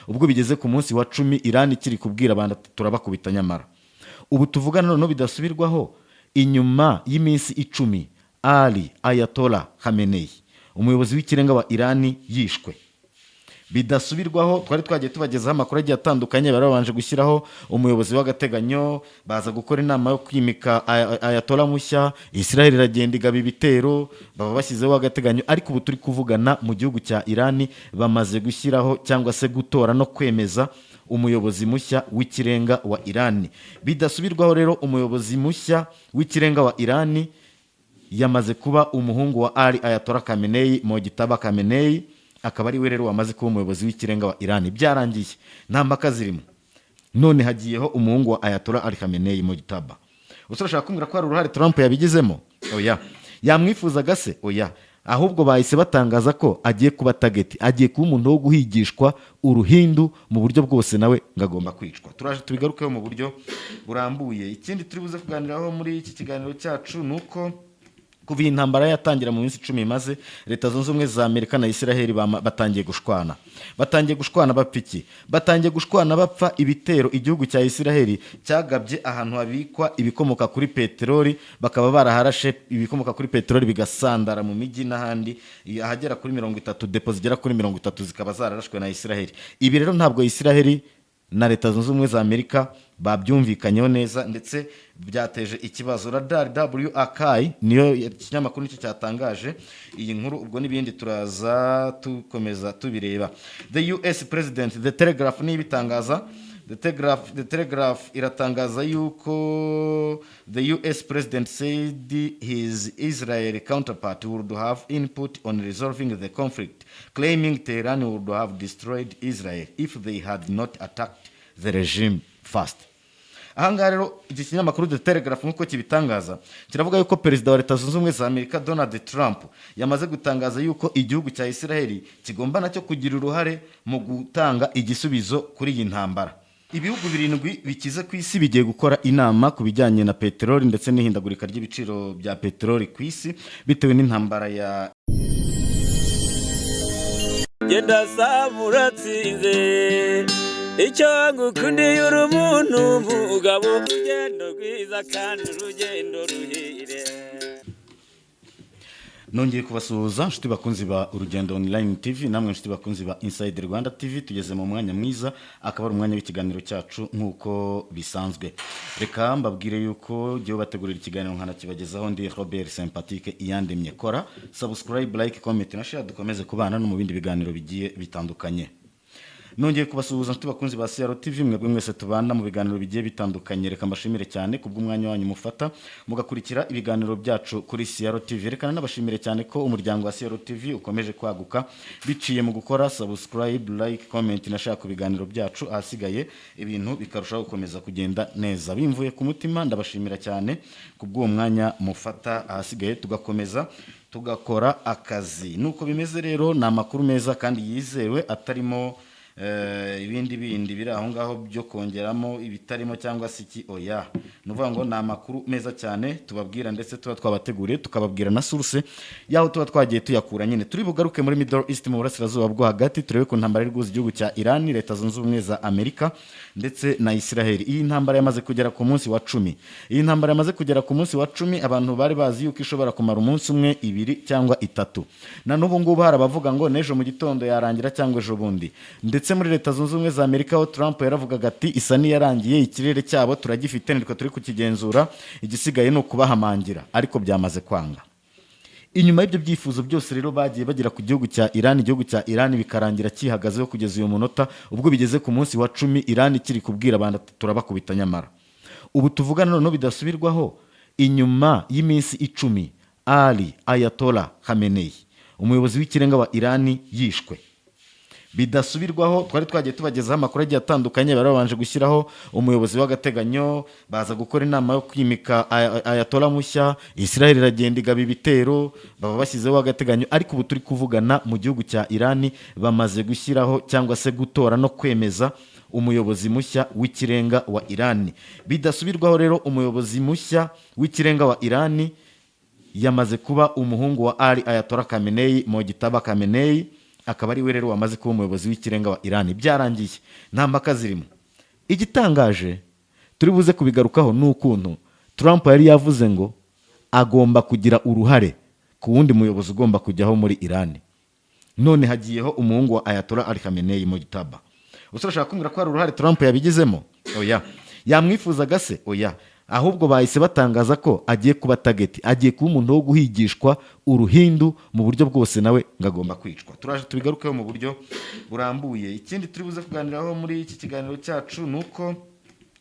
ubwo bigeze ku munsi wa 10 Iran ikiri kubwira abantu turabakubita nyamara. Ubu tuvugana none bidasubirwaho, inyuma y'iminsi 10 Ali Ayatollah Khamenei umuyobozi w'ikirenga wa Iran yishwe. Bidasubirwaho twari twagiye tubagezaho amakuru agiye atandukanye, barabanje gushyiraho umuyobozi w'agateganyo, baza gukora inama yo kwimika Ayatollah mushya, Israel iragenda igaba ibitero, baba bashyizeho agateganyo, ariko ubu turi kuvugana mu gihugu cya Iran bamaze gushyiraho cyangwa se gutora no kwemeza umuyobozi mushya w'ikirenga wa Iran. Bidasubirwaho rero umuyobozi mushya w'ikirenga wa Iran yamaze kuba umuhungu wa Ali Ayatollah Khamenei, Mojtaba Khamenei, akaba ari we rero wamaze kuba umuyobozi w'ikirenga wa Iran. Byarangiye nta mpaka zirimo, none hagiyeho umuhungu wa Ayatollah Ali Khamenei, Mojtaba. Urashaka kumbwira ko hari uruhare Trump yabigizemo? Oya. Yamwifuzaga se? Oya. Ahubwo bahise batangaza ko agiye kuba target, agiye kuba umuntu wo guhigishwa uruhindu mu buryo bwose, nawe ngagomba kwicwa. Turaje tubigarukeho mu buryo burambuye. Ikindi turi buze kuganiraho muri iki kiganiro cyacu nuko kuva intambara yatangira mu minsi 10 imaze, Leta Zunze Ubumwe za Amerika na Israel batangiye gushwana. Batangiye gushwana bapfiki. Batangiye gushwana bapfa ibitero igihugu cya Israel cyagabye ahantu habikwa ibikomoka kuri peteroli, bakaba baraharashe ibikomoka kuri peteroli bigasandara mu migi n'ahandi, ahagera kuri 30 depo zigera kuri 30 zikaba zararashwe na Israel. Ibi rero ntabwo Israel na Leta Zunze Ubumwe za Amerika babyumvikanyeho neza, ndetse byateje ikibazo. Radar WAKI niyo ikinyamakuru nicyo cyatangaje iyi nkuru, ubwo n'ibindi turaza tukomeza tubireba. The US President, The Telegraph niyo bitangaza. The Telegraph iratangaza yuko the US President said his Israeli counterpart would have input on resolving the conflict, claiming Tehran would have destroyed Israel if they had not attacked the regime first. Ahangaha rero iki kinyamakuru The Telegraph nk'uko kibitangaza kiravuga yuko perezida wa Leta Zunze Ubumwe za Amerika Donald Trump yamaze gutangaza yuko igihugu cya Israel kigomba nacyo kugira uruhare mu gutanga igisubizo kuri iyi ntambara. Ibihugu 7 bikize ku isi bigiye gukora inama ku bijyanye na peteroli ndetse n'ihindagurika ry'ibiciro bya peteroli ku isi bitewe n'intambara ya Genda samuratsinze icyo ngukundiye uri umuntu mugabo, urugendo rwiza kandi urugendo ruhire. Nongeye kubasuhuza nshuti bakunzi ba Urugendo Online TV, namwe nshuti bakunzi ba Inside Rwanda TV. Tugeze mu mwanya mwiza, akaba ari umwanya w'ikiganiro cyacu nk'uko bisanzwe. Reka mbabwire yuko giye bategurira ikiganiro nkana kibagezaho ndi Robert Sympathique Iyandemye. Kora subscribe, like, comment na share, dukomeze kubana no mu bindi biganiro bigiye bitandukanye. Nongeye kubasuhuza nshuti bakunzi ba CR TV, mwebwe mwese tubana mu biganiro bigiye bitandukanye. Reka mbashimire cyane kubw'umwanya wanyu mufata mugakurikira ibiganiro byacu kuri CR TV. Reka nabashimire cyane ko umuryango wa CR TV ukomeje kwaguka biciye mu gukora subscribe, like, comment na share ku biganiro byacu, ahasigaye ibintu bikarushaho gukomeza kugenda neza. Bimvuye ku mutima ndabashimira cyane kubw'uwo mwanya mufata, ahasigaye tugakomeza tugakora akazi. Nuko bimeze rero, na makuru meza kandi yizewe atarimo ibindi biri aho ngaho byo kongeramo ibitarimo cyangwa siki. Oya, nuvuga ngo na makuru meza cyane tubabwira, ndetse tuba twabateguriye tukababwira na source yaho tuba twagiye tuyakura. Nyine turi bugaruke muri Middle East mu burasirazuba bwo hagati, turebe ku ntambara y'iguzi igihugu cya Iran, Leta Zunze Ubumwe za Amerika ndetse na Israel. Iyi ntambara yamaze kugera ku munsi wa 10. Iyi ntambara yamaze kugera ku munsi wa 10, abantu bari bazi yuko ishobora kumara umunsi umwe, 2 cyangwa 3. Na n'ubu ngubu hari abavuga ngo nejo mu gitondo yarangira cyangwa ejo bundi. Ndetse muri Leta Zunze Ubumwe za Amerika ho Trump yaravugaga ati isa ni yarangiye, ikirere cyabo turagifite nitwe turi kukigenzura, igisigaye no kubahamangira, ariko byamaze kwanga. Inyuma y'ibyo byifuzo byose rero bagiye bagira ku gihugu cya Iran, igihugu cya Iran bikarangira kihagazeho kugeza uyu munota, ubwo bigeze ku munsi wa 10 Iran ikiri kubwira abantu turabakubita nyamara. Ubu tuvugana none bidasubirwaho, inyuma y'iminsi 10 Ali Ayatollah Khamenei umuyobozi w'ikirenga wa Iran yishwe. Bidasubirwaho twari twagiye tubagezaho amakuru agiye atandukanye, barabanje gushyiraho umuyobozi w'agateganyo, baza gukora inama yo kwimika Ayatollah mushya, Israel iragenda igaba ibitero, baba bashyizeho agateganyo, ariko ubu turi kuvugana mu gihugu cya Iran bamaze gushyiraho cyangwa se gutora no kwemeza umuyobozi mushya w'ikirenga wa Iran. Bidasubirwaho rero umuyobozi mushya w'ikirenga wa Iran yamaze kuba umuhungu wa Ali Ayatollah Khamenei, Mojtaba Khamenei, akaba ari we rero wamaze kuba umuyobozi w'ikirenga wa Iran. Byarangiye, nta mpaka zirimo. Igitangaje turi buze kubigarukaho ni ukuntu Trump yari yavuze ngo agomba kugira uruhare ku wundi muyobozi ugomba kujyaho muri Iran. None hagiyeho umuhungu wa Ayatollah Ali Khamenei Mojtaba. Urashaka kumbwira ko hari uruhare Trump yabigizemo? Oya. Yamwifuzaga se? Oya. Ahubwo bahise batangaza ko agiye kuba target, agiye kuba umuntu wo guhigishwa uruhindu mu buryo bwose, nawe ngagomba kwicwa. Turaje tubigarukeho mu buryo burambuye. Ikindi turi buze kuganiraho muri iki kiganiro cyacu nuko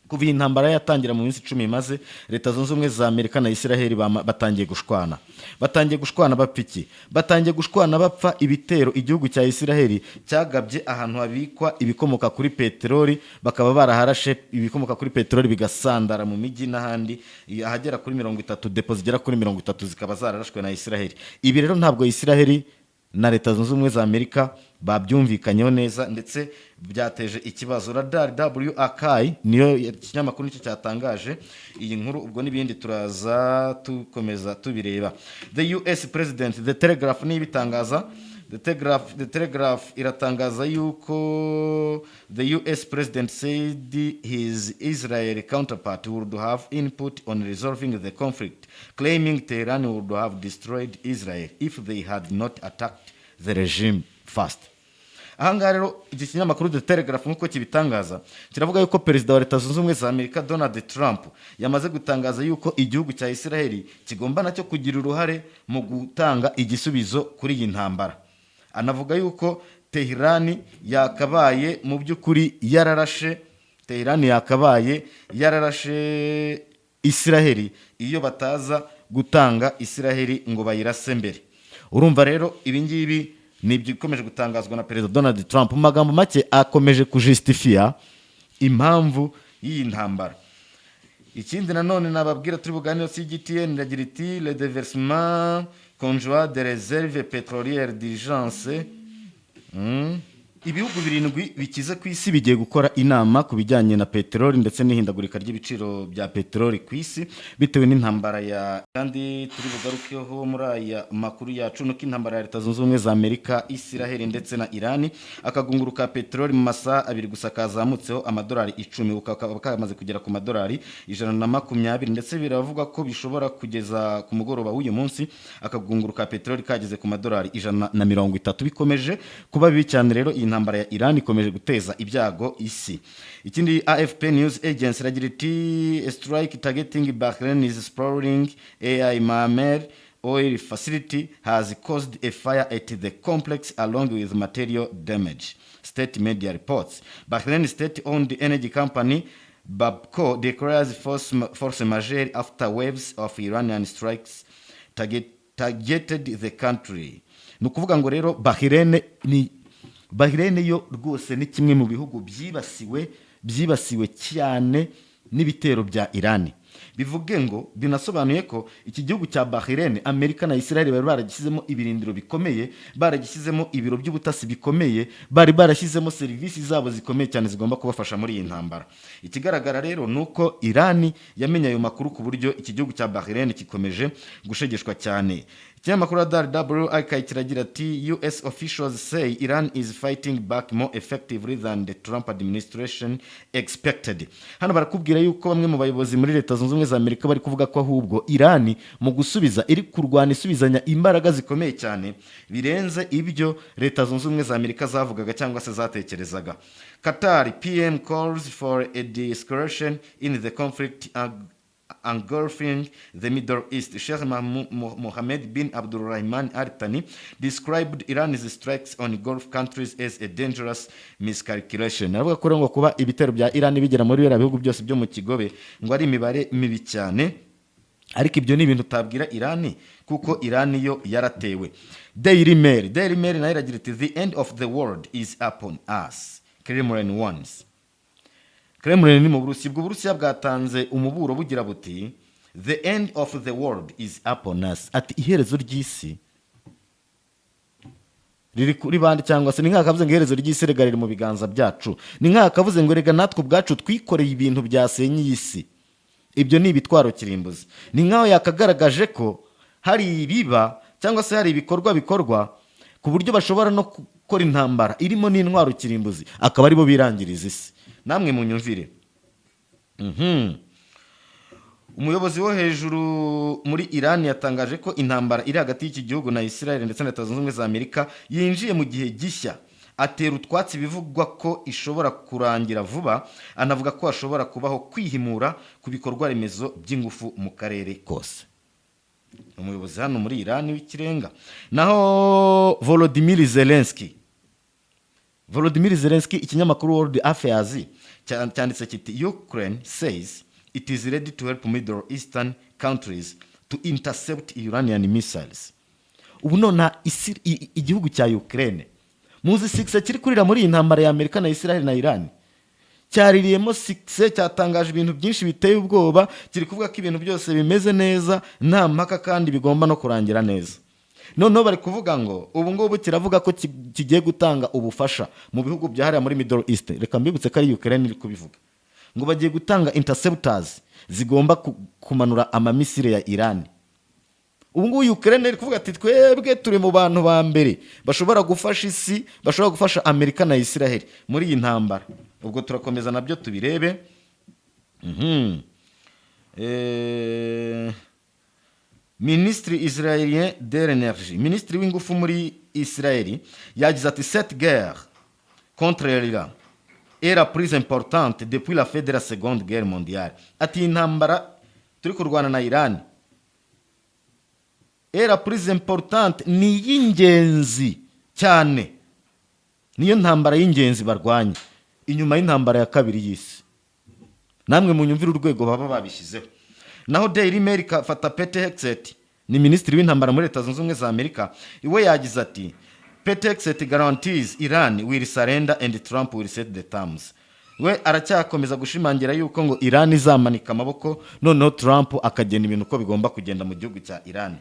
kuva intambara yatangira mu minsi 10 maze Leta Zunze Ubumwe za Amerika na Israel batangiye gushwana. Batangiye gushwana bapiki. Batangiye gushwana bapfa ibitero igihugu cya Israel cyagabye ahantu habikwa ibikomoka kuri peteroli, bakaba baraharashe ibikomoka kuri peteroli bigasandara mu miji n'ahandi ahagera kuri 30, depo zigera kuri 30 zikaba zararashwe na Israel. Ibi rero ntabwo Israel na Leta Zunze Ubumwe za Amerika babyumvikanyeho neza, ndetse byateje ikibazo. Radar WAKI niyo kinyamakuru nicyo cyatangaje iyi nkuru, ubwo n'ibindi turaza tukomeza tubireba. The US President, The Telegraph niyo bitangaza. The Telegraph iratangaza yuko the US President said his Israeli counterpart would have input on resolving the conflict, claiming Tehran would have destroyed Israel if they had not attacked the regime first. Ahangaha rero iki kinyamakuru The Telegraph nk'uko kibitangaza kiravuga yuko perezida wa Leta Zunze Ubumwe za Amerika Donald Trump yamaze gutangaza yuko igihugu cya Israel kigomba nacyo kugira uruhare mu gutanga igisubizo kuri iyi ntambara. Anavuga yuko Tehran yakabaye mu by'ukuri yararashe Israel iyo bataza gutanga Israel ngo bayirase mbere. Urumva rero ibi ngibi ni ibikomeje gutangazwa na perezida Donald Trump. Mu magambo make akomeje kujustifia impamvu y'iyi ntambara. Ikindi nanone nababwira turi buganiro CGTN iragira iti le déversement conjoint de réserve pétrolière d'urgence. Ibihugu 7 bikize ku isi bigiye gukora inama ku bijyanye na peteroli ndetse n'ihindagurika ry'ibiciro bya peteroli ku isi bitewe n'intambara ya, kandi turi bugarukeho muri aya makuru yacu nuko intambara ya Leta Zunze Ubumwe za Amerika, Israel ndetse na Iran, akagunguru ka peteroli mu masaha 2 gusa kazamutseho amadolari 10, ukaba kamaze kugera ku madolari 120, ndetse biravuga ko bishobora kugeza ku mugoroba w'uyu munsi akagunguru ka peteroli kageze ku madolari 130. Bikomeje kuba bibi cyane rero intambara ya Iran ikomeje guteza ibyago isi. Ikindi AFP News Agency iragira iti strike targeting Bahrain is sprawling AI Maamer oil facility has caused a fire at the complex along with material damage, state media reports. Bahrain state-owned energy company Babco declares force majeure after waves of Iranian strikes targeted the country. Nukuvuga ngo rero Bahrain yo rwose ni kimwe mu bihugu byibasiwe cyane n'ibitero bya Iran. Bivuge ngo binasobanuye ko iki gihugu cya Bahrain, Amerika na Israel bari baragishyizemo ibirindiro bikomeye, baragishyizemo ibiro by'ubutasi bikomeye, bari barashyizemo serivisi zabo zikomeye cyane zigomba kubafasha muri iyi ntambara. Ikigaragara rero nuko Iran yamenye ayo makuru ku buryo iki gihugu cya Bahrain kikomeje gushegeshwa cyane. Ikinyamakuru WAKI kiragira ati US officials say Iran is fighting back more effectively than the Trump administration expected. Hano barakubwira yuko bamwe mu bayobozi muri Leta Zunze Ubumwe za Amerika bari kuvuga ko ahubwo Iran mu gusubiza iri kurwana isubizanya imbaraga zikomeye cyane birenze ibyo Leta Zunze Ubumwe za Amerika zavugaga cyangwa se zatekerezaga. Qatar PM calls for a de-escalation in the conflict engulfing the Middle East. Sheikh Mohammed bin Abdulrahman Al Thani described Iran's strikes on Gulf countries as a dangerous miscalculation. Avuga ko ngo kuba ibitero bya Iran bigera muri biriya bihugu byose byo mu kigobe ngo ari imibare mibi cyane, ariko ibyo ni ibintu utabwira Iran kuko Iran yo yaratewe. Daily Mail nayo iragira iti the end of the world is upon us, Kremlin warns. Kremlin ni mu Burusiya. Ubwo Burusiya bwatanze umuburo bugira buti the end of the world is upon us, ati iherezo ry'isi riri kuri bandi, cyangwa se ni nkakavuze ngo iherezo ry'isi rega riri mu biganza byacu, ni nkakavuze ngo rega natwe ubwacu twikoreye ibintu byasenye isi. Ibyo ni ibitwaro kirimbuzi. Ni nkaho yakagaragaje ko hari ibiba cyangwa se hari ibikorwa bikorwa ku buryo bashobora no gukora intambara irimo n'intwaro kirimbuzi akaba aribo birangiriza isi. Namwe munyumvire. Umuyobozi wo hejuru muri Iran yatangaje ko intambara iri hagati y'iki gihugu na Israel ndetse na Leta Zunze Ubumwe za Amerika yinjiye mu gihe gishya. Atera utwatsi bivugwa ko ishobora kurangira vuba, anavuga ko hashobora kubaho kwihimura ku bikorwa remezo by'ingufu mu karere kose. Umuyobozi hano muri Iran w'ikirenga. Naho Volodymyr Zelensky, ikinyamakuru World Affairs cyanditse kiti Ukraine says it is ready to help Middle Eastern countries to intercept Iranian missiles. Ubu nona igihugu cya Ukraine muzi sikse kiri kurira muri intambara ya Amerika na Israel na Iran. Cyaririyemo sikse, cyatangaje ibintu byinshi biteye ubwoba, kiri kuvuga ko ibintu byose bimeze neza nta mpaka kandi bigomba no kurangira neza. Noneho bari kuvuga ngo ubu ngubu kiravuga ko kigiye gutanga ubufasha mu bihugu byahariya muri Middle East. Reka mbibutse ko ari Ukraine iri kubivuga. Ngo bagiye gutanga interceptors zigomba kumanura amamisire ya Iran. Ubu ngubu Ukraine iri kuvuga ati twebwe turi mu bantu ba mbere bashobora gufasha isi, bashobora gufasha Amerika na Israel muri iyi ntambara. Ubwo turakomeza nabyo tubirebe. Ministre israélien de l'énergie, ministre w'ingufu muri Israeli yagize ati cette guerre contre l'Iran est la plus importante depuis la fin de la Seconde Guerre mondiale. Ati intambara turi kurwana na Iran est la plus importante, ni y'ingenzi cyane, niyo ntambara y'ingenzi barwanya inyuma y'intambara ya kabiri y'isi. Namwe munyumvira urwego baba babishyizeho. Naho Daily Mail fata Pete Hegseth, ni ministri w'intambara muri Leta Zunze Ubumwe za Amerika, iwe yagize ati Pete Hegseth guarantees Iran will surrender and Trump will set the terms. We aracyakomeza gushimangira yuko ngo Iran izamanika amaboko, noneho Trump akagena ibintu ko bigomba kugenda mu gihugu cya Iran.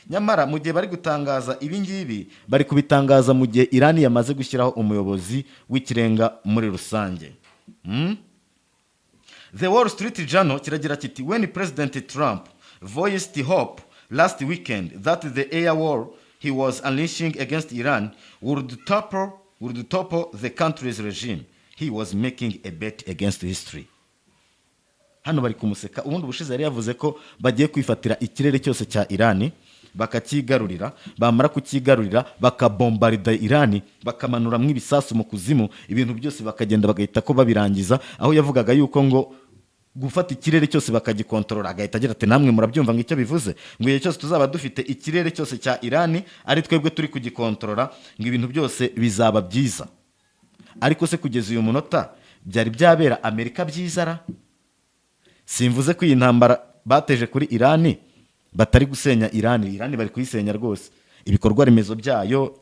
Nyamara mu gihe bari gutangaza ibi ngibi, bari kubitangaza mu gihe Iran yamaze gushyiraho umuyobozi w'ikirenga muri rusange. The Wall Street Journal kiragira kiti when President Trump voiced hope last weekend that the air war he was unleashing against Iran would topple the country's regime, he was making a bet against history. Hano bari kumuseka. Ubundi bushize yari yavuze ko bagiye kwifatira ikirere cyose cya Iran bakakigarurira, bamara kukigarurira bakabombarida Iran, bakamanura mw'ibisasu mu kuzimu, ibintu byose bakagenda bagahita ko babirangiza. Aho yavugaga yuko ngo gufata ikirere cyose bakagikontorora, agahita agira ati namwe murabyumva ngo icyo bivuze, ngo igihe cyose tuzaba dufite ikirere cyose cya Iran ari twebwe turi kugikontorora, ngo ibintu byose bizaba byiza. Ariko se kugeza uyu munota byari byabera Amerika byizara? Simvuze ko iyi ntambara bateje kuri Iran batari gusenya Iran bari kuyisenya rwose, ibikorwa remezo byayo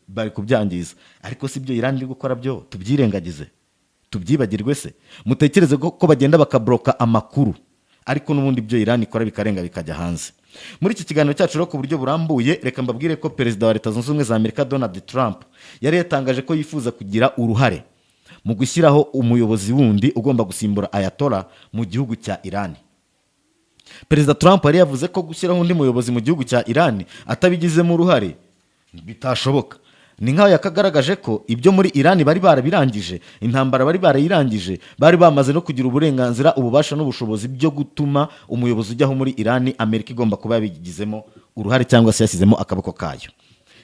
bari kubyangiza, ariko si byo Iran iri gukora byo tubyirengagize, tubyibagirwe se? Mutekereze ko bagenda bakabloka amakuru, ariko n'ubundi byo Iran ikora bikarenga bikajya hanze. Muri iki kiganiro cyacu rero ku buryo burambuye, reka mbabwire ko perezida wa Leta Zunze Ubumwe za Amerika Donald Trump yari yatangaje ko yifuza kugira uruhare mu gushyiraho umuyobozi wundi ugomba gusimbura Ayatollah mu gihugu cya Iran. Perezida Trump yari yavuze ko gushyiraho undi muyobozi mu gihugu cya Iran atabigizemo uruhare bitashoboka. Ni nkaho yakagaragaje ko ibyo muri Iran bari barabirangije, intambara bari barayirangije, bari bamaze no kugira uburenganzira, ububasha n'ubushobozi byo gutuma umuyobozi ujyaho muri Iran Amerika igomba kuba yabigizemo uruhare cyangwa se yashyizemo akaboko kayo.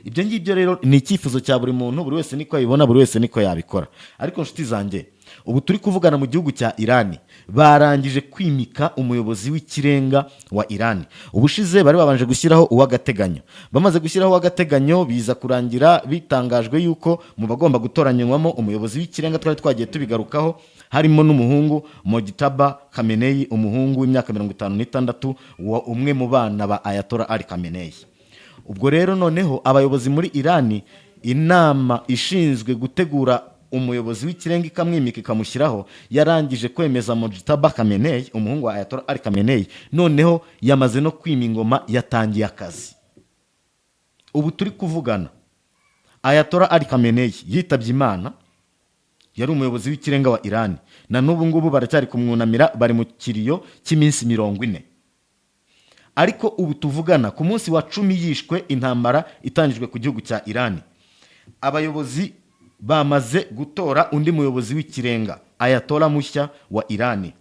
Ibyo ngibyo rero ni icyifuzo cya buri muntu, buri wese niko yabibona, buri wese niko yabikora. Ariko nshuti zanjye, ubu turi kuvugana mu gihugu cya Iran barangije kwimika umuyobozi w'ikirenga wa Iran. Ubushize bari babanje gushyiraho uw'agateganyo, bamaze gushyiraho uw'agateganyo biza kurangira bitangajwe yuko mu bagomba gutoranywamo umuyobozi w'ikirenga twari twagiye tubigarukaho harimo n'umuhungu Mojtaba Khamenei, umuhungu w'imyaka 56, umwe mu bana ba Ayatollah Ali Khamenei. Ubwo rero noneho abayobozi muri Iran, inama ishinzwe gutegura umuyobozi w'ikirenga ikamwimika ikamushyiraho, yarangije kwemeza Mojtaba Khamenei, umuhungu wa Ayatollah Ali Khamenei, noneho yamaze no kwima ingoma, yatangiye akazi. Ubu turi kuvugana Ayatollah Ali Khamenei yitabye Imana, yari umuyobozi w'ikirenga wa Iran, na n'ubu ngubu baracyari kumwunamira, bari mu kiriyo cy'iminsi 40. Ariko ubu tuvugana ku munsi wa 10 yishwe intambara itangijwe ku gihugu cya Iran. abayobozi bamaze gutora undi muyobozi w'ikirenga, Ayatollah mushya wa Irani,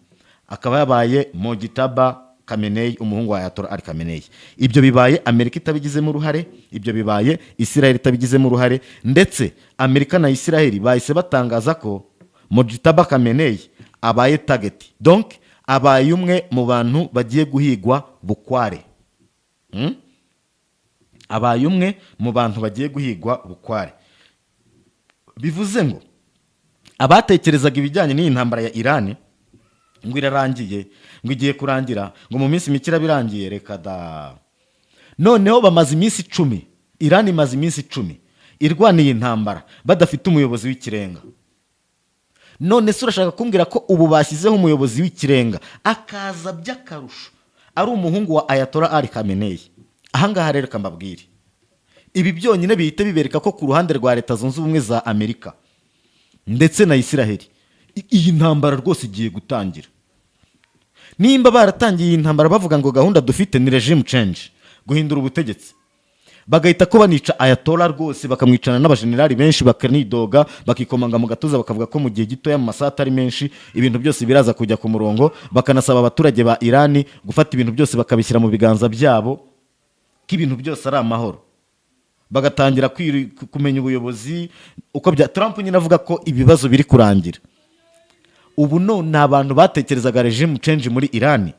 akaba yabaye Mojtaba Khamenei, umuhungu wa Ayatollah Ali Khamenei. Ibyo bibaye Amerika itabigizemo uruhare, ibyo bibaye Israel itabigizemo uruhare, ndetse Amerika na Israel bahise batangaza ko Mojtaba Khamenei abaye target, donc abaye umwe mu bantu bagiye guhigwa bukware. Abaye umwe mu bantu bagiye guhigwa bukware. Bivuze ngo abatekerezaga ibijyanye n'iyi ntambara ya Irani ngo irarangiye, ngo igiye kurangira, ngo mu minsi mike birangiye, reka da. Noneho bamaze iminsi 10, Irani imaze iminsi 10 irwaniye intambara badafite umuyobozi w'ikirenga. None se urashaka kumbwira ko ubu bashyizeho umuyobozi w'ikirenga akaza by'akarusho ari umuhungu wa Ayatollah Ali Khamenei? Ahangaha rero kambabwire, ibi byonyine bihita bibereka ko ku ruhande rwa Leta Zunze Ubumwe za Amerika ndetse na Israel iyi ntambara rwose igiye gutangira. Nimba baratangiye iyi ntambara bavuga ngo gahunda dufite ni regime change, guhindura ubutegetsi, bagahita ko banica Ayatollah rwose, bakamwicana n'abajenerali benshi, bakanidoga, bakikomanga mu gatuza, bakavuga ko mu gihe gitoya, mu masaha atari menshi, ibintu byose biraza kujya ku murongo, bakanasaba abaturage ba Irani gufata ibintu byose bakabishyira mu biganza byabo, ko ibintu byose ari amahoro, bagatangira kumenya ubuyobozi uko bya Trump nyine avuga ko ibibazo biri kurangira. Ubu none abantu batekerezaga regime change muri Irani,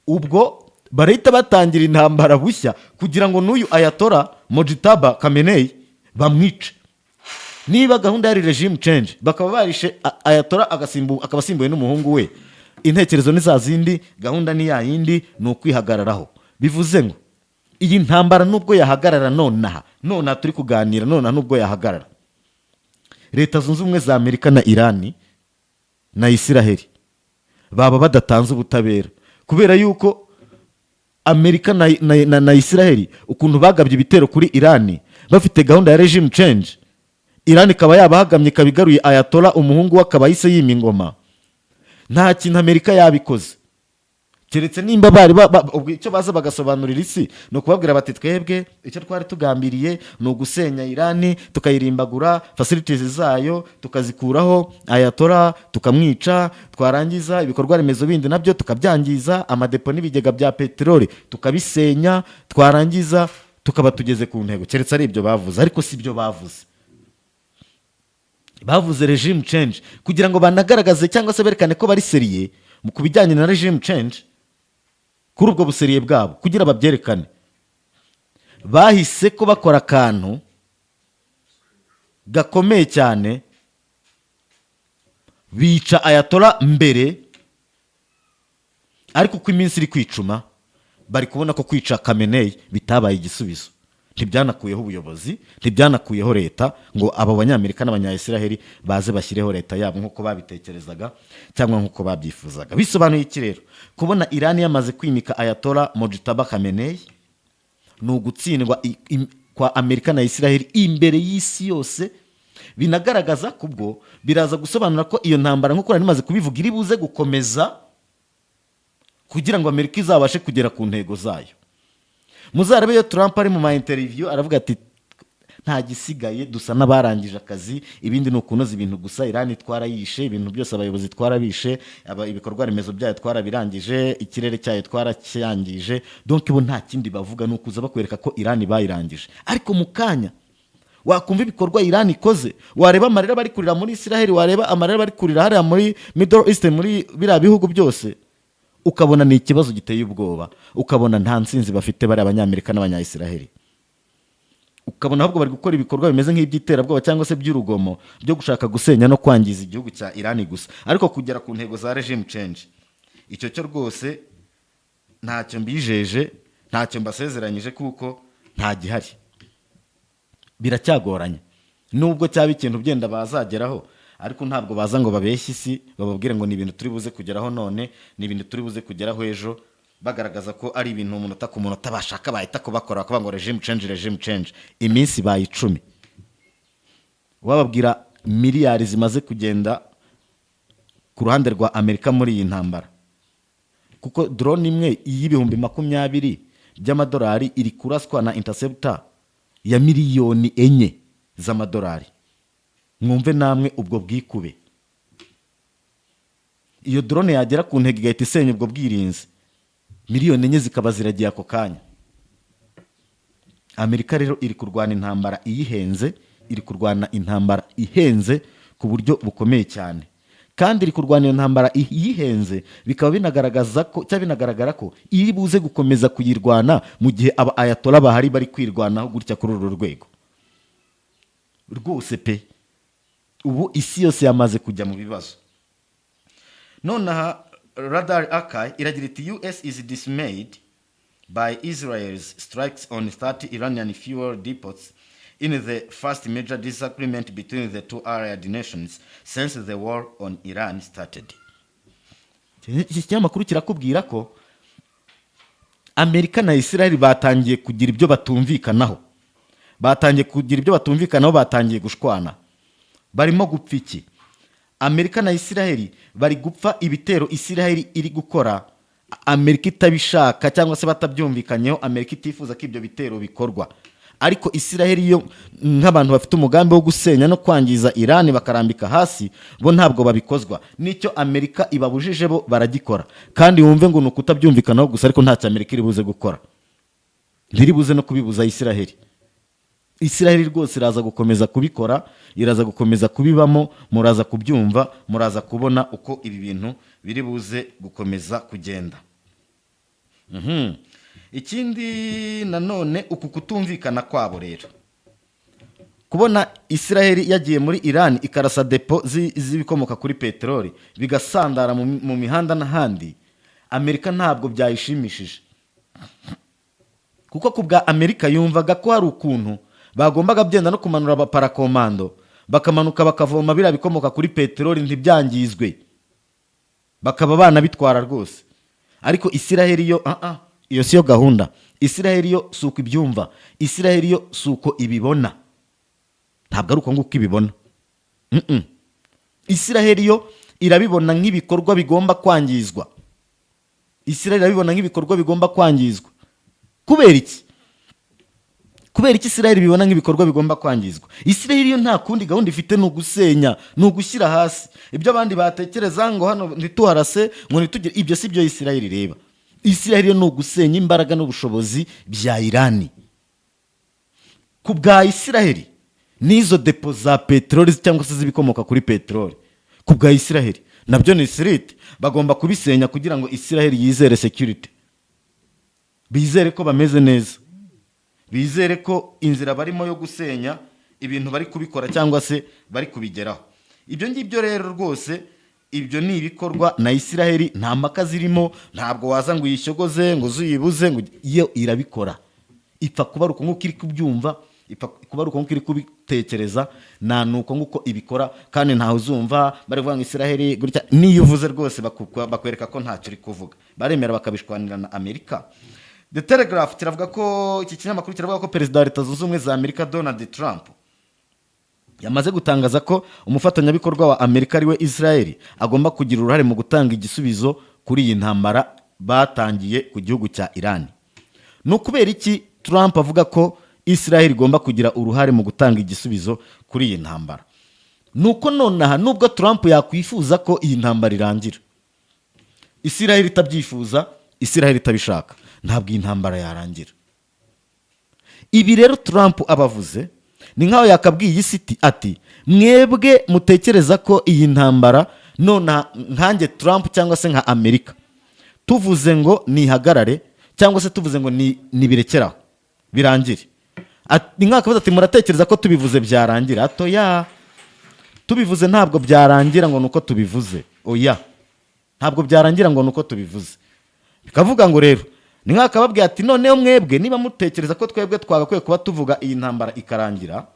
ubwo barahita batangira intambara bushya kugira ngo n'uyu Ayatollah Mojtaba Khamenei bamwice. Niba gahunda yari regime change, bakaba barishe Ayatollah akaba asimbuye n'umuhungu we, intekerezo ni za zindi, gahunda ni ya yindi, ni ukwihagararaho. Bivuze ngo iyi ntambara nubwo yahagarara nonaha turi kuganira, nonaha nubwo yahagarara, Leta Zunze Ubumwe za Amerika na Irani na Israel baba badatanze ubutabera, kubera yuko Amerika na Israel ukuntu bagabye ibitero kuri Irani bafite gahunda ya regime change, Irani ikaba yabahagamye, kabigaruye Ayatollah umuhungu we akaba yise yima ingoma. Nta kintu Amerika yabikoze, keretse nimba bari icyo baza bagasobanurira isi no kubabwira bati twebwe icyo twari tugambiriye ni ugusenya Irani, tukayirimbagura, facilities zayo tukazikuraho, Ayatollah tukamwica, twarangiza ibikorwa remezo bindi nabyo tukabyangiza, amadepo n'ibigega bya peteroli tukabisenya, twarangiza tukaba tugeze ku ntego. Keretse ari ibyo bavuze, ariko si byo bavuze. Bavuze regime change kugira ngo banagaragaze cyangwa se berekane ko bari seriye mu kubijyanye na regime change, kuri ubwo buseriye bwabo, kugira babyerekane. Bahise ko bakora akantu gakomeye cyane, bica Ayatollah mbere, ariko uko iminsi iri kwicuma bari kubona ko kwica Khamenei bitabaye igisubizo. Ntibyanakuyeho ubuyobozi, ntibyanakuyeho leta ngo abo banyamerika n'abanyayisiraheli baze bashyireho leta yabo nk'uko babitekerezaga cyangwa nk'uko babyifuzaga. Bisobanuye iki rero? Kubona Irani yamaze kwimika Ayatollah Mojtaba Khamenei ni ugutsindwa kwa Amerika na Israel imbere y'isi yose. Binagaragaza kubwo biraza gusobanura ko iyo ntambara nk'uko nari maze kubivuga iri buze gukomeza kugira ngo Amerika izabashe kugera ku ntego zayo. Muzarebe iyo Trump ari mu ma interview aravuga ati nta gisigaye, dusa n'abarangije akazi, ibindi ni ukunoza ibintu gusa, Irani twarayishe, ibintu byose abayobozi twarabishe, ibikorwa remezo byayo twarabirangije, ikirere cyayo twaracyangije. Donc ibo nta kindi bavuga, ni ukuza bakwereka ko Irani bayirangije. Ariko mu kanya wakumva ibikorwa Irani ikoze, wareba amarira bari kurira muri Israel, wareba amarira bari kurira hariya muri Middle East, muri biriya bihugu byose, ukabona ni ikibazo giteye ubwoba, ukabona nta nsinzi bafite bari abanyamerika n'abanyayisiraheli, ukabona ahubwo bari gukora ibikorwa bimeze nk'iby'iterabwoba cyangwa se by'urugomo byo gushaka gusenya no kwangiza igihugu cya Irani gusa, ariko kugera ku ntego za regime change. Icyo cyo rwose ntacyo mbijeje, ntacyo mbasezeranyije, kuko nta gihari, biracyagoranye. Nubwo cyaba ikintu byenda bazageraho, ariko ntabwo baza ngo babeshye isi bababwire ngo ni ibintu turi buze kugeraho none, ni ibintu turi buze kugeraho ejo, bagaragaza ko ari ibintu umunota ku munota bashaka bahita kubakora, bakavuga ngo regime change. Iminsi baye 10 wababwira miliyari zimaze kugenda ku ruhande rwa Amerika muri iyi ntambara, kuko drone imwe y'ibihumbi 20 by'amadolari iri kuraswa na interceptor ya miliyoni 4 z'amadolari. Mwumve namwe ubwo bwikube. Iyo drone yagera ku ntego igahita isenya ubwo bwirinzi, miliyoni enye zikaba ziragiye ako kanya. Amerika rero iri kurwana intambara iyihenze, iri kurwana intambara ihenze ku buryo bukomeye cyane, kandi iri kurwana iyo ntambara iyihenze bikaba binagaragara ko iri buze gukomeza kuyirwana mu gihe aba ayatola bahari bari kwirwanaho gutya kuri uru rwego. Rwose pe, ubu isi yose yamaze kujya mu bibazo. Nonaha Radar Archive iragira iti US is dismayed by Israel's strikes on 30 Iranian fuel depots in the first major disagreement between the two Arab nations since the war on Iran started. Iki kinyamakuru kirakubwira ko Amerika na Israel batangiye kugira ibyo batumvikanaho. Batangiye gushwana. Barimo gupfa iki? Amerika na Israel bari gupfa ibitero Israel iri gukora, Amerika itabishaka cyangwa se batabyumvikanyeho, Amerika itifuza ko ibyo bitero bikorwa. Ariko Israel yo nk'abantu bafite umugambi wo gusenya no kwangiza Iran bakarambika hasi, bo ntabwo babikozwa. Nicyo Amerika ibabujije bo baragikora. Kandi wumve ngo nukutabyumvikanaho gusa, ariko ntacyo Amerika iri buze gukora. Ntiri buze no kubibuza Israel. Israel rwose iraza gukomeza kubikora, iraza gukomeza kubibamo, muraza kubyumva, muraza kubona uko ibi bintu biri buze gukomeza kugenda. Ikindi nanone uku kutumvikana kwabo rero, kubona Israel yagiye muri Iran ikarasa depo z'ibikomoka kuri peteroli bigasandara mu mihanda n'ahandi, Amerika ntabwo byayishimishije. Kuko kubwa Amerika yumvaga ko hari ukuntu bagombaga byenda no kumanura abaparakomando bakamanuka bakavoma bira bikomoka kuri peteroli ntibyangizwe, bakaba bana bitwara rwose. Ariko Israel yo iyo siyo gahunda. Israel yo suko ibyumva, Israel yo suko ibibona, ntabwo ari uko nguko ibibona. Israel yo irabibona nk'ibikorwa bigomba kwangizwa. Israel irabibona nk'ibikorwa bigomba kwangizwa. Kubera iki Israel bibona nk'ibikorwa bigomba kwangizwa? Israel yo nta kundi gahunda ifite, no gusenya, no gushyira hasi. Ibyo abandi batekereza ngo hano ntituharase ngo nitugire, ibyo si byo Israel ireba. Israel yo no gusenya imbaraga n'ubushobozi bya Iran. Ku bwa Israel nizo depo za peteroli cyangwa se zibikomoka kuri peteroli, ku bwa Israel nabyo ni sirite, bagomba kubisenya kugira ngo Israel yizere security, bizere ko bameze neza, bizere ko inzira barimo yo gusenya ibintu bari kubikora cyangwa se bari kubigeraho. Ibyo ngibyo rero rwose, ibyo ni ibikorwa na Israel, nta mpaka zirimo. Ntabwo waza ngo uyishyogoze ngo uzuyibuze, ngo iyo irabikora. Ipfa kuba uko nguko iri kubyumva, ipfa kuba uko nguko iri kubitekereza, nta nuko nguko ibikora. Kandi ntaho uzumva bari kuvuga ngo Israel gutya, niyo uvuze rwose bakwereka ko ntacyo uri kuvuga, baremera bakabishwanira na Amerika. The Telegraph kiravuga ko, iki kinyamakuru kiravuga ko Perezida wa Leta Zunze Ubumwe za Amerika Donald Trump yamaze gutangaza ko umufatanyabikorwa wa Amerika ariwe Israel agomba kugira uruhare mu gutanga igisubizo kuri iyi ntambara batangiye ku gihugu cya Iran. No kubera iki Trump avuga ko Israel igomba kugira uruhare mu gutanga igisubizo kuri iyi ntambara? Nuko nonaha nubwo Trump yakwifuza ko iyi ntambara irangira, Israel itabyifuza, Israel itabishaka, ntabwo iyi ntambara yarangira. Ibi rero Trump abavuze ni nkaho yakabwiye isi ati mwebwe mutekereza ko iyi ntambara nona nkanjye Trump cyangwa se nka Amerika tuvuze ngo nihagarare cyangwa se tuvuze ngo nibirekeraho birangire, ni nkaho akabaza ati muratekereza ko tubivuze byarangira? Atoya, tubivuze ntabwo byarangira ngo nuko tubivuze. Oya, ntabwo byarangira ngo nuko tubivuze. Bikavuga ngo rero ni nkaho akababwira ati noneho mwebwe niba mutekereza ko twebwe twagakwiye kuba tuvuga iyi ntambara ikarangira,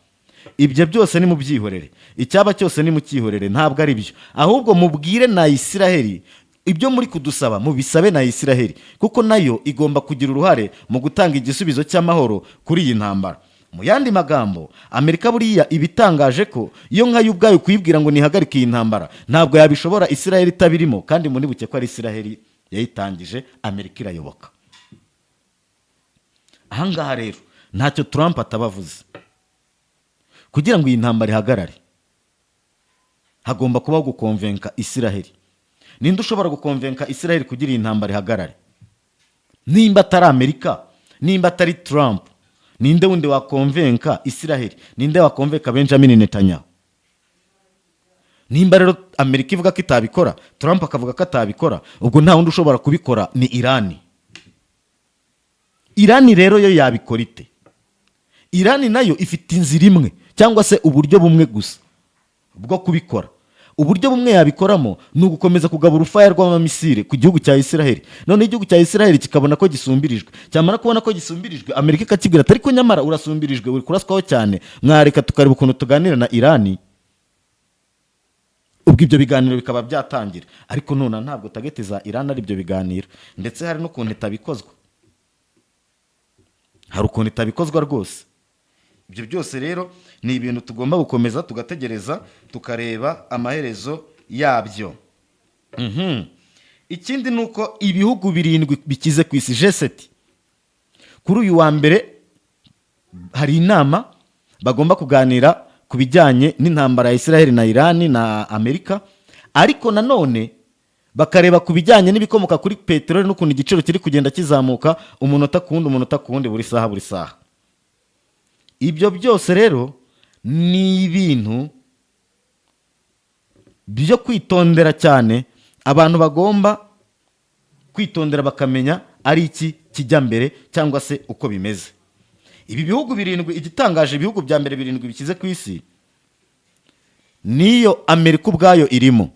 ibyo byose ni mu byihorere, icyaba cyose ni mu cyihorere, ntabwo ari byo. Ahubwo mubwire na Israel ibyo muri kudusaba, mubisabe na Israel, kuko nayo igomba kugira uruhare mu gutanga igisubizo cy'amahoro kuri iyi ntambara. Mu yandi magambo, Amerika buriya ibitangaje ko iyo nkayo ubwayo kuyibwira ngo nihagarike iyi ntambara ntabwo yabishobora Israel itabirimo, kandi muri buke ko ari Israel yayitangije, Amerika irayoboka. Ahangaha rero ntacyo Trump atabavuze. kugira ngo iyi ntambara ihagarare hagomba kubaho gukonvenka Isiraheli. Ninde ushobora gukonvenka Isiraheli kugira iyi ntambara ihagarare? Nimba atari Amerika, nimba atari Trump, ninde wundi wakonvenka Isiraheli? Ninde wakonvenka Benjamin Netanyahu? Nimba rero Amerika ivuga ko itabikora, Trump akavuga ko atabikora, ubwo nta wundi ushobora kubikora ni Irani. Irani rero yo yabikora ite? Irani nayo ifite inzira imwe cyangwa se uburyo bumwe gusa bwo kubikora. Uburyo bumwe yabikoramo ni ugukomeza kugaba urufaya rw'amamisire ku gihugu cya Isiraheli. None igihugu cya Isiraheli kikabona ko gisumbirijwe, cyamara kubona ko gisumbirijwe, Amerika ikakibwira ati ariko nyamara urasumbirijwe, uri kuraswaho cyane, mwareka tukareba ukuntu tuganira na Irani. Ubwo ibyo biganiro bikaba byatangira. Ariko none ntabwo tageti za Irani ari ibyo biganiro, ndetse hari n'ukuntu itabikozwa, hari ukuntu itabikozwa rwose. Ibyo byose rero ni ibintu tugomba gukomeza tugategereza tukareba amaherezo yabyo. Ikindi ni uko ibihugu 7 bikize ku isi G7 kuri uyu wa mbere hari inama bagomba kuganira ku bijyanye n'intambara ya Isiraheli na Irani na Amerika, ariko nanone bakareba ku bijyanye n'ibikomoka kuri peteroli n'ukuntu igiciro kiri kugenda kizamuka umunota ku wundi buri saha. Ibyo byose rero ni ibintu byo kwitondera cyane, abantu bagomba kwitondera bakamenya ari iki kijya mbere cyangwa se uko bimeze. Ibi bihugu 7, igitangaje ibihugu bya mbere 7 bikize ku isi niyo Amerika ubwayo irimo.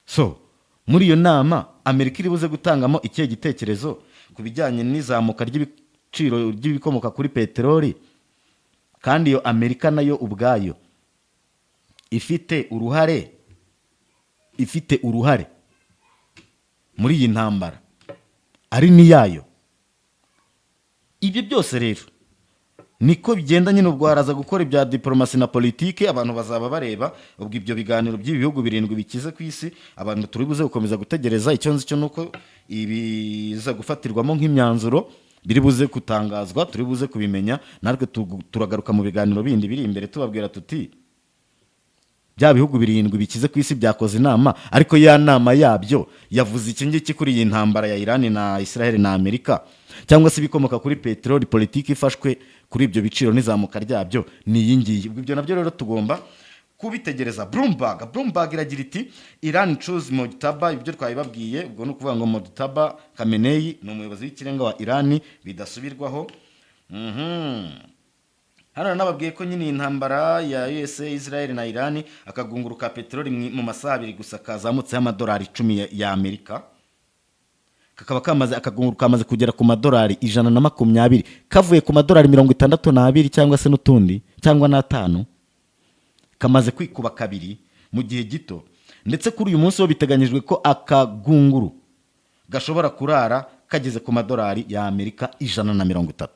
So muri iyo nama Amerika iri buze gutangamo ikihe gitekerezo ku bijyanye n'izamuka ry'ibiciro ry'ibikomoka kuri peteroli, kandi iyo Amerika nayo ubwayo ifite uruhare muri iyi ntambara, ari niyayo. Ibyo byose rero niko bigenda nyine. Ubwo haraza gukora ibya diplomasi na politike, abantu bazaba bareba ubwo ibyo biganiro by'ibi bihugu 7 bikize ku isi. Abantu turi buze gukomeza gutegereza, icyo nzi cyo nuko ibiza gufatirwamo nk'imyanzuro biri buze gutangazwa, turi buze kubimenya. Natwe turagaruka mu biganiro bindi biri imbere tubabwira tuti bya bihugu 7 bikize ku isi byakoze inama, ariko ya nama yabyo yavuze iki ngiki kuri iyi ntambara ya Irani na Isiraheli na Amerika, cyangwa se ibikomoka kuri peteroli, politiki ifashwe kuri ibyo biciro n'izamuka ryabyo ni iyi ngiyi. Ibyo nabyo rero tugomba kubitegereza. Bloomberg iragira iti Iran choose Mojtaba. Ibyo twabibabwiye, ubwo ni ukuvuga ngo Mojtaba Khamenei ni umuyobozi w'ikirenga wa Iran bidasubirwaho. Hano nababwiye ko nyine intambara ya USA, Israel na Iran, akagunguru ka peteroli mu masaha 2 gusa kazamutse $10 ya Amerika, kakaba akagunguru kamaze kugera ku $120, kavuye ku $62 cyangwa se n'utundi cyangwa n'atanu, kamaze kwikuba kabiri mu gihe gito. Ndetse kuri uyu munsi ho biteganyijwe ko akagunguru gashobora kurara kageze ku $100 ya Amerika 130.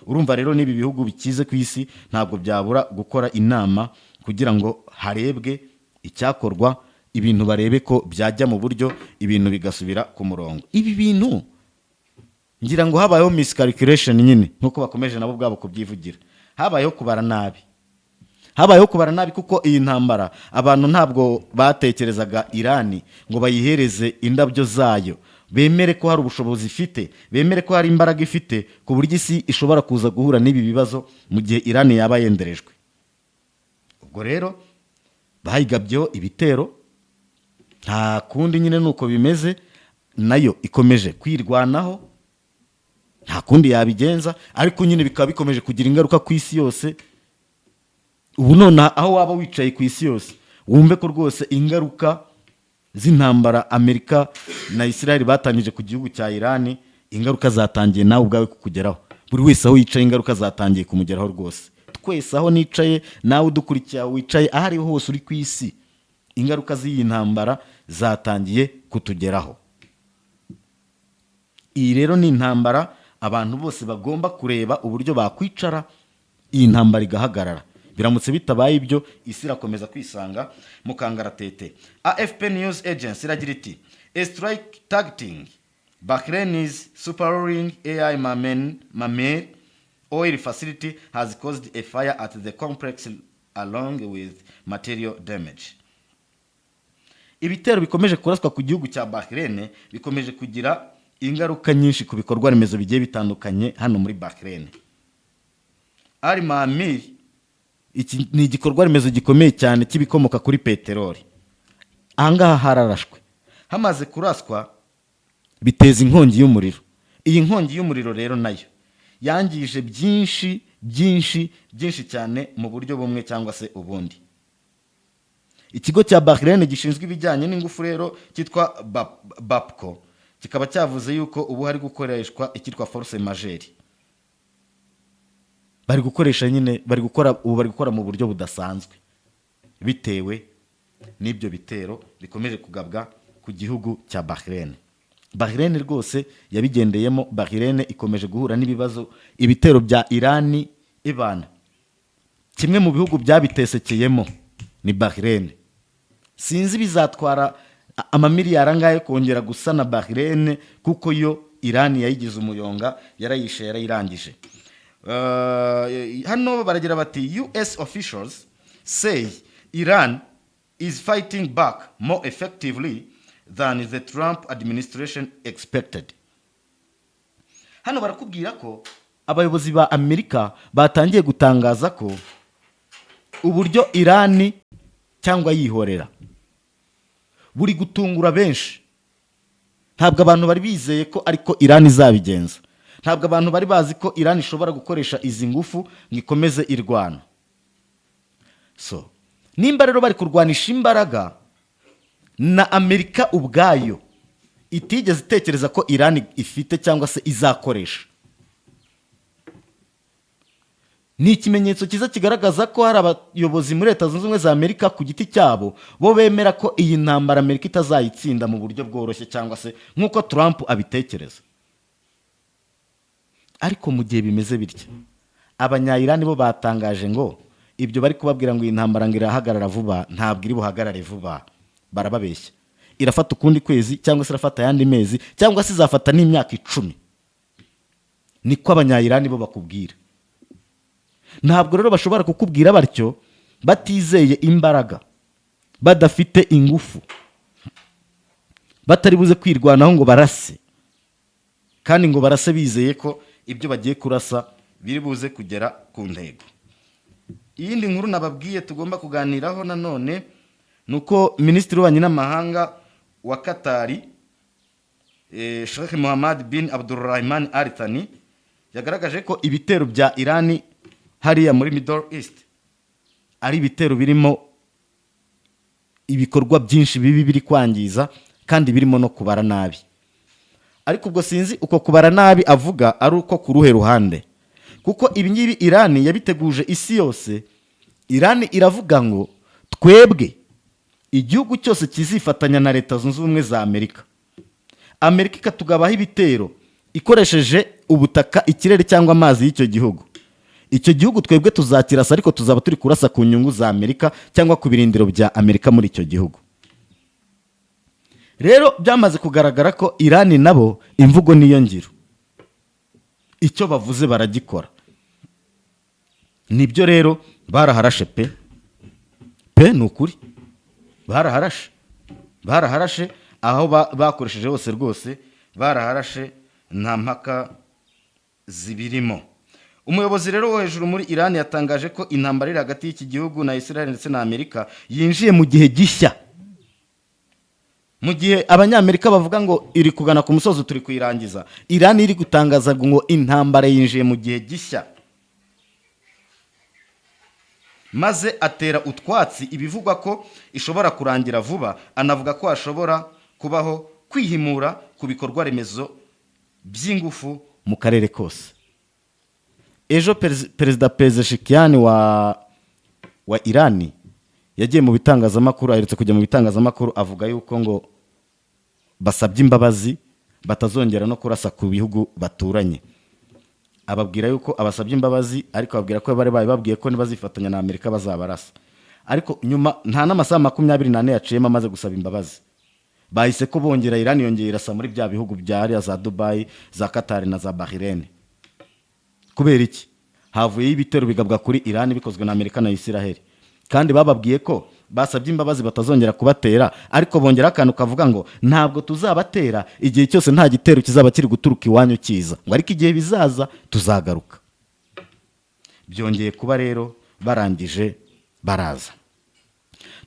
Urumva rero nibi bihugu bikize ku isi ntabwo byabura gukora inama kugira ngo harebwe icyakorwa, ibintu barebe ko byajya mu buryo, ibintu bigasubira ku murongo. Ibi bintu ngira ngo habayeho miscalculation nyine, nkuko bakomeje nabo bwabo kubyivugira. Habayeho kubara nabi kuko iyi ntambara abantu ntabwo batekerezaga Irani ngo bayihereze indabyo zayo, bemere ko hari ubushobozi ifite, bemere ko hari imbaraga ifite ku buryo isi ishobora kuza guhura n'ibi bibazo mu gihe Irani yaba yenderejwe. Ubwo rero bahigabyeho ibitero, nta kundi nyine nuko bimeze, nayo ikomeje kwirwanaho, nta kundi yabigenza, ariko nyine bikaba bikomeje kugira ingaruka ku isi yose. Ubu none aho waba wicaye ku isi yose wumve ko rwose ingaruka z'intambara Amerika na Israel batangije ku gihugu cya Iran, ingaruka zatangiye nawe ubwawe kukugeraho. Buri wese aho yicaye ingaruka zatangiye kumugeraho rwose. Twese aho nicaye, nawe udukurikiye wicaye ahari hose uri ku isi, ingaruka z'iyi ntambara zatangiye kutugeraho. Iyi rero ni intambara abantu bose bagomba kureba uburyo bakwicara iyi ntambara igahagarara. Biramutse bitabaye ibyo, isi irakomeza kwisanga mu kangaratete. AFP News Agency iragira iti a strike targeting Bahrain's superruling AI Mamer oil facility has caused a fire at the complex along with material damage. Ibitero bikomeje kuraswa ku gihugu cya Bahrain bikomeje kugira ingaruka nyinshi ku bikorwa remezo bigiye bitandukanye hano muri Bahrain. Al Maamir iki ni igikorwa remezo gikomeye cyane kibikomoka kuri peteroli. Ahangaha hararashwe, hamaze kuraswa biteza inkongi y'umuriro. Iyi nkongi y'umuriro rero nayo yangije byinshi cyane mu buryo bumwe cyangwa se ubundi. Ikigo cya Bahrain gishinzwe ibijyanye n'ingufu rero cyitwa BAPCO kikaba cyavuze yuko ubu hari gukoreshwa ikitwa force majeure. Bari gukora mu buryo budasanzwe bitewe n'ibyo bitero bikomeje kugabwa ku gihugu cya Bahrain. Bahrain rwose yabigendeyemo. Bahrain ikomeje guhura n'ibibazo, ibitero bya Irani ibana. Kimwe mu bihugu byabitesekeyemo ni Bahrain. Sinzi bizatwara amamiliyari angahe kongera gusana Bahrain kuko yo Irani yayigize umuyonga, yarayishe yarayirangije. Hano baragira bati US officials say Iran is fighting back more effectively than the Trump administration expected. Hano barakubwira ko abayobozi ba Amerika batangiye gutangaza ko uburyo Irani cyangwa yihorera buri gutungura benshi. Ntabwo abantu bari bizeye ko ariko Irani izabigenza. Ntabwo abantu bari bazi ko Irani ishobora gukoresha izi ngufu ngo ikomeze irwana. So nimba rero bari kurwanisha imbaraga na Amerika ubwayo itigeze itekereza ko Irani ifite cyangwa se izakoresha, ni ikimenyetso cyiza kigaragaza ko hari abayobozi muri Leta Zunze Ubumwe za Amerika ku giti cyabo bo bemera ko iyi ntambara Amerika itazayitsinda mu buryo bworoshye cyangwa se nk'uko Trump abitekereza. Ariko mu gihe bimeze bityo, abanya-Irani bo batangaje ngo ibyo bari kubabwira ngo iyi ntambara ngo irahagarara vuba, ntabwo iri buhagarare vuba. Barababeshya. Irafata ukundi kwezi cyangwa se irafata yandi mezi cyangwa se izafata n'imyaka 10. Niko abanya-Irani bo bakubwira. Ntabwo rero bashobora kukubwira batyo batizeye imbaraga, badafite ingufu, batari buze kwirwanaho ngo barase, kandi ngo barase bizeye ko ibyo bagiye kurasa biri buze kugera ku ntego. Iyindi nkuru nababwiye tugomba kuganiraho nanone nuko Minisitiri w'Ububanyi n'Amahanga wa Katari Sheikh Mohammed bin Abdulrahman Al Thani yagaragaje ko ibitero bya Irani hariya muri Middle East ari ibitero birimo ibikorwa byinshi bibi biri kwangiza kandi birimo no kubara nabi. Ariko ubwo sinzi uko kubara nabi avuga ari uko ku ruhe ruhande, kuko ibingibi Irani yabiteguje isi yose. Irani iravuga ngo twebwe igihugu cyose kizifatanya na Leta Zunze Ubumwe za Amerika, Amerika ikatugabaho ibitero ikoresheje ubutaka, ikirere cyangwa amazi y'icyo gihugu, icyo gihugu twebwe tuzakirasa, ariko tuzaba turi kurasa ku nyungu za Amerika cyangwa ku birindiro bya Amerika muri icyo gihugu. Rero byamaze kugaragara ko Irani nabo imvugo niyo ngiro, icyo bavuze baragikora. Nibyo rero baraharashe pe nukuri baraharashe aho bakoresheje hose rwose baraharashe, nta mpaka zibirimo. Umuyobozi rero wo hejuru muri Irani yatangaje ko intambara iri hagati y'iki gihugu na Israel ndetse na Amerika yinjiye mu gihe gishya. Mu gihe abanyamerika bavuga ngo iri kugana ku musozo turi kuyirangiza, Irani iri gutangaza ngo intambara yinjiye mu gihe gishya. Maze atera utwatsi ibivugwa ko ishobora kurangira vuba, anavuga ko hashobora kubaho kwihimura ku bikorwa remezo by'ingufu mu karere kose. Ejo Perezida Pezeshkian wa Irani yagiye mu bitangazamakuru, aherutse kujya mu bitangazamakuru avuga yuko ngo basabye imbabazi batazongera no kurasa ku bihugu baturanye. Ababwira yuko abasabye imbabazi, ariko ababwira ko bari babwiye ko nibazifatanya na Amerika bazabarasa. Ariko nyuma nta n'amasaha 24 yaciyemo amaze gusaba imbabazi, bahise ko bongera Irani yongera irasa muri bya bihugu bya za Dubai, za Qatar na za Bahrain. Kubera iki? havuyeho ibitero bigabwa kuri Iran bikozwe na Amerika na Israel, kandi bababwiye ko basabye imbabazi batazongera kubatera, ariko bongera akantu kavuga ngo ntabwo tuzabatera igihe cyose nta gitero kizaba kiri guturuka iwanyu kiza, ngo ariko igihe bizaza tuzagaruka. Byongeye kuba rero barangije baraza.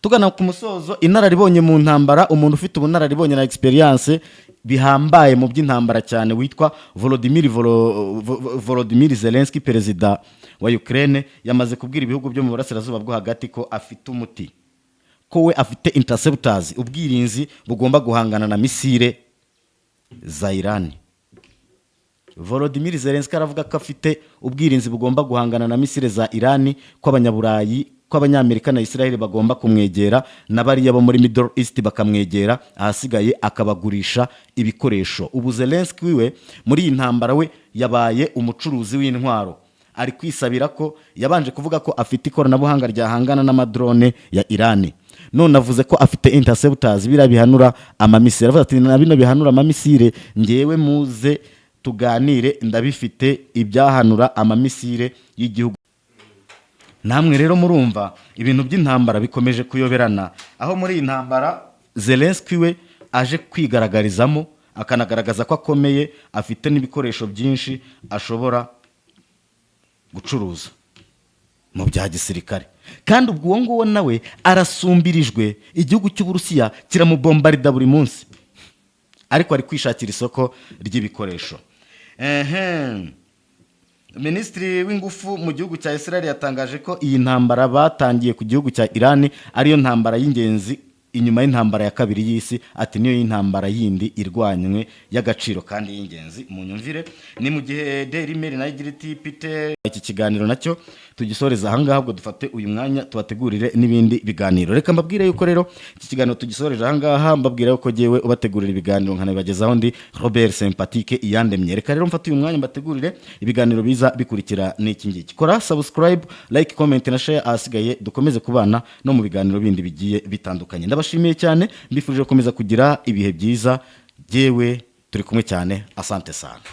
Tugana ku musozo, inararibonye mu ntambara, umuntu ufite ubunararibonye na experience bihambaye mu by'intambara cyane witwa Volodymyr Zelensky, perezida wa Ukraine, yamaze kubwira ibihugu byo mu burasirazuba bwo hagati ko afite umuti, ko we afite interceptors, ubwirinzi bugomba guhangana na misile za Iran. Volodymyr Zelensky aravuga ko afite ubwirinzi bugomba guhangana na misile za Iran, ko abanyaburayi, ko abanyamerika na Israel bagomba kumwegera, n'abariya bo muri Middle East bakamwegera, ahasigaye akabagurisha ibikoresho. Ubu Zelensky we muri iyi ntambara we yabaye umucuruzi w'intwaro, ari kwisabira ko yabanje kuvuga ko afite ikoranabuhanga ryahangana n'amadrone ya Iran, none avuze ko afite interceptors bira bihanura amamisire. Avuga ati na bino bihanura amamisire ngewe muze tuganire, ndabifite ibyahanura amamisire y'igihugu. Namwe rero murumva ibintu by'intambara bikomeje kuyoberana, aho muri iyi ntambara Zelensky we aje kwigaragarizamo, akanagaragaza ko akomeye, afite n'ibikoresho byinshi ashobora gucuruza mu bya gisirikare, kandi ubwo uwo nguwo nawe arasumbirijwe. Igihugu cy'Uburusiya kiramubombarida buri munsi, ariko ari kwishakira isoko ry'ibikoresho. Minisitiri w'ingufu mu gihugu cya Israel yatangaje ko iyi ntambara batangiye ku gihugu cya Iran ariyo ntambara y'ingenzi inyuma y'intambara ya kabiri y'isi, ati niyo y'intambara yindi irwanywe y'agaciro kandi y'ingenzi mu nyumvire. Ni mu gihe Daily Mail nayo igira iti Peter, iki kiganiro nacyo tugisoreza ahangaha, ahubwo dufate uyu mwanya tubategurire n'ibindi biganiro. Reka mbabwire yuko rero iki kiganiro tugisoreje ahangaha, mbabwire yuko jewe ubategurira ibiganiro nkanabibagezaho ndi Robert Sympathique Iyandemye. Reka rero mfate uyu mwanya mbategurire ibiganiro biza bikurikira n'iki ngiki. Kora subscribe, like, comment na share, ahasigaye dukomeze kubana no mu biganiro bindi bigiye bitandukanye. Ndabashimiye cyane, mbifurije gukomeza kugira ibihe byiza, jewe turi kumwe cyane. Asante sana.